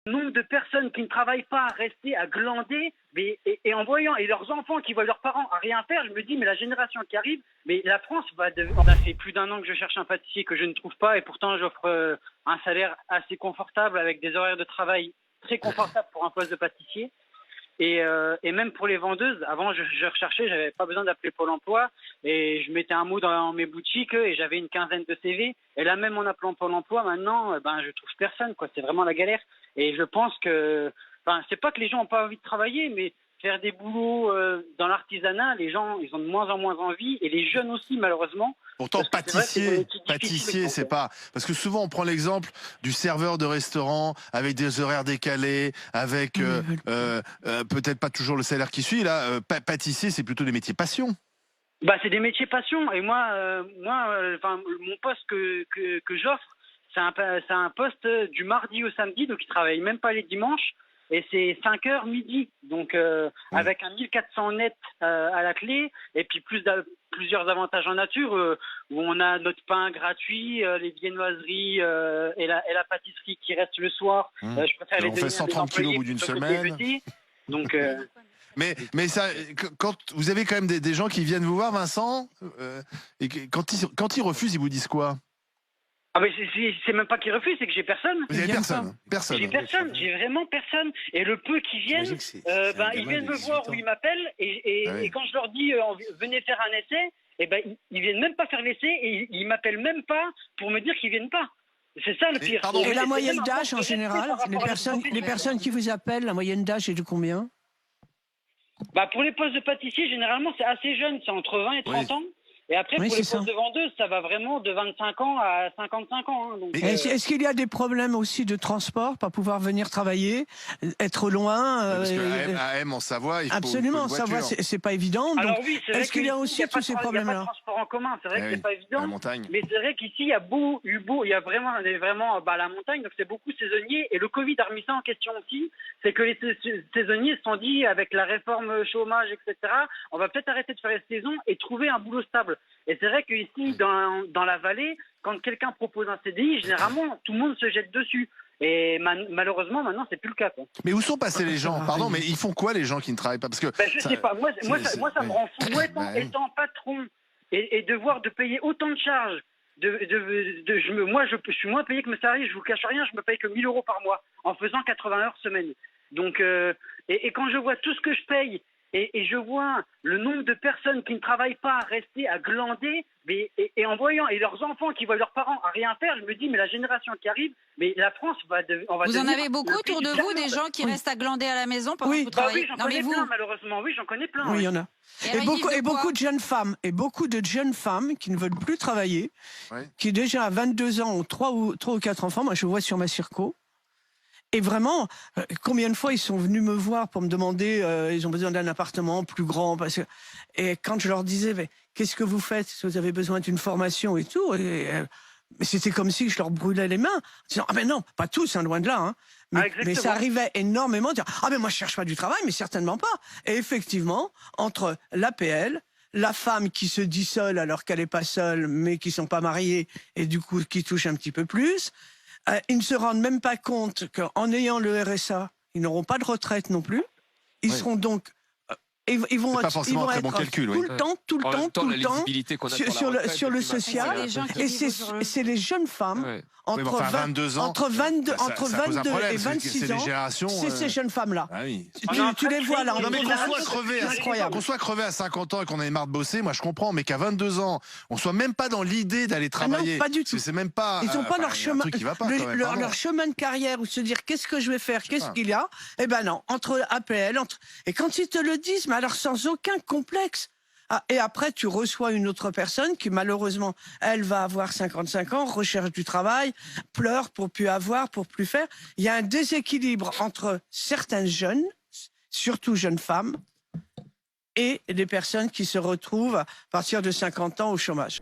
Nombre de personnes qui ne travaillent pas, rester à glander, et en voyant, et leurs enfants qui voient leurs parents à rien faire, je me dis, mais la génération qui arrive, mais la France va devenir... Ça fait plus d'1 an que je cherche un pâtissier que je ne trouve pas, et pourtant j'offre un salaire assez confortable avec des horaires de travail très confortables pour un poste de pâtissier. Et même pour les vendeuses, avant je recherchais, j'avais pas besoin d'appeler Pôle emploi et je mettais un mot dans mes boutiques et j'avais une quinzaine de CV. Et là même en appelant Pôle emploi, maintenant, je trouve personne, quoi. C'est vraiment la galère. Et je pense que, c'est pas que les gens ont pas envie de travailler, mais faire des boulots dans l'artisanat, les gens, ils ont de moins en moins envie, et les jeunes aussi, malheureusement. Pourtant, pâtissier, c'est pas... Parce que souvent, on prend l'exemple du serveur de restaurant avec des horaires décalés, avec peut-être pas toujours le salaire qui suit. Là, pâtissier, c'est plutôt des métiers passion. C'est des métiers passion. Et moi, mon poste que j'offre, c'est un poste du mardi au samedi, donc ils travaillent même pas les dimanches. Et c'est 5h midi, donc avec un 1400 net à la clé, et puis plusieurs avantages en nature, où on a notre pain gratuit, les viennoiseries et la pâtisserie qui reste le soir. Je préfère les on fait 130 kilos au bout d'une semaine. Donc, mais ça, quand vous avez quand même des gens qui viennent vous voir, Vincent, et quand ils refusent, ils vous disent quoi? C'est même pas qu'ils refusent, c'est que j'ai personne. Vous avez personne. J'ai personne, j'ai vraiment personne. Et le peu qui viennent, ils viennent me voir ou ils m'appellent. Et quand je leur dis venez faire un essai, ils viennent même pas faire l'essai et ils m'appellent même pas pour me dire qu'ils viennent pas. C'est ça le pire. Et la moyenne d'âge en général, les personnes qui vous appellent, la moyenne d'âge est de combien? Pour les postes de pâtissier, généralement c'est assez jeune, c'est entre 20 et 30 ans. Et après, pour les postes de vendeuse, ça va vraiment de 25 ans à 55 ans. Hein, est-ce qu'il y a des problèmes aussi de transport, pas pouvoir venir travailler, être loin Parce qu'à M en Savoie, il faut absolument, une Savoie, c'est pas évident. Donc, alors oui, est-ce qu'il y a aussi tous ces problèmes-là? Il n'y a pas de transport en commun, c'est vrai que c'est pas évident. La montagne. Mais c'est vrai qu'ici, il y a vraiment la montagne, donc c'est beaucoup saisonnier. Et le Covid a remis ça en question aussi. C'est que les saisonniers se sont dit, avec la réforme chômage, etc., on va peut-être arrêter de faire les saisons et trouver un boulot stable. Et c'est vrai qu'ici, dans la vallée, quand quelqu'un propose un CDI, généralement, tout le monde se jette dessus. Et malheureusement, maintenant, c'est plus le cas, quoi. Mais où sont passés les gens? Pardon, mais ils font quoi, les gens qui ne travaillent pas? Parce que je sais pas. Moi, ça me rend fou. Étant patron et devoir de payer autant de charges. Moi, je suis moins payé que mes salariés. Je vous cache rien, je me paye que 1 000 € par mois en faisant 80 heures semaine. Donc, et quand je vois tout ce que je paye, et je vois le nombre de personnes qui ne travaillent pas, rester à glander, et en voyant, et leurs enfants qui voient leurs parents à rien faire, je me dis, mais la génération qui arrive, mais la France va devenir... Vous en avez beaucoup autour de vous, des gens qui restent à glander à la maison pendant que vous travaillez? Oui, j'en connais plein, malheureusement. Oui, j'en connais plein. Oui, il y en a. Et beaucoup de jeunes femmes qui ne veulent plus travailler, qui déjà à 22 ans ont 3 ou 4 enfants. Moi, je vois sur ma circo. Et vraiment, combien de fois ils sont venus me voir pour me demander, ils ont besoin d'un appartement plus grand, et quand je leur disais, mais qu'est-ce que vous faites? Est-ce que vous avez besoin d'une formation et tout? Mais c'était comme si je leur brûlais les mains, en disant, mais non, pas tous, hein, loin de là, hein. Mais ça arrivait énormément de dire, mais moi je cherche pas du travail, mais certainement pas. Et effectivement, entre l'APL, la femme qui se dit seule alors qu'elle est pas seule, mais qui sont pas mariées, et du coup qui touche un petit peu plus, ils ne se rendent même pas compte qu'en ayant le RSA, ils n'auront pas de retraite non plus. Ils seront donc... Ils vont être tout le temps sur le social. Et c'est les jeunes femmes entre 22 et 26 ans. C'est ces jeunes femmes-là. Tu les vois là. Qu'on soit crevé à 50 ans et qu'on ait marre de bosser, moi je comprends, mais qu'à 22 ans, on soit même pas dans l'idée d'aller travailler. Non, pas du tout. C'est même pas. Ils n'ont pas leur chemin, leur chemin de carrière, ou se dire qu'est-ce que je vais faire, qu'est-ce qu'il y a. Eh ben non, entre APL, et quand ils te le disent, mais alors sans aucun complexe. Et après, tu reçois une autre personne qui, malheureusement, elle va avoir 55 ans, recherche du travail, pleure pour plus avoir, pour plus faire. Il y a un déséquilibre entre certains jeunes, surtout jeunes femmes, et des personnes qui se retrouvent à partir de 50 ans au chômage.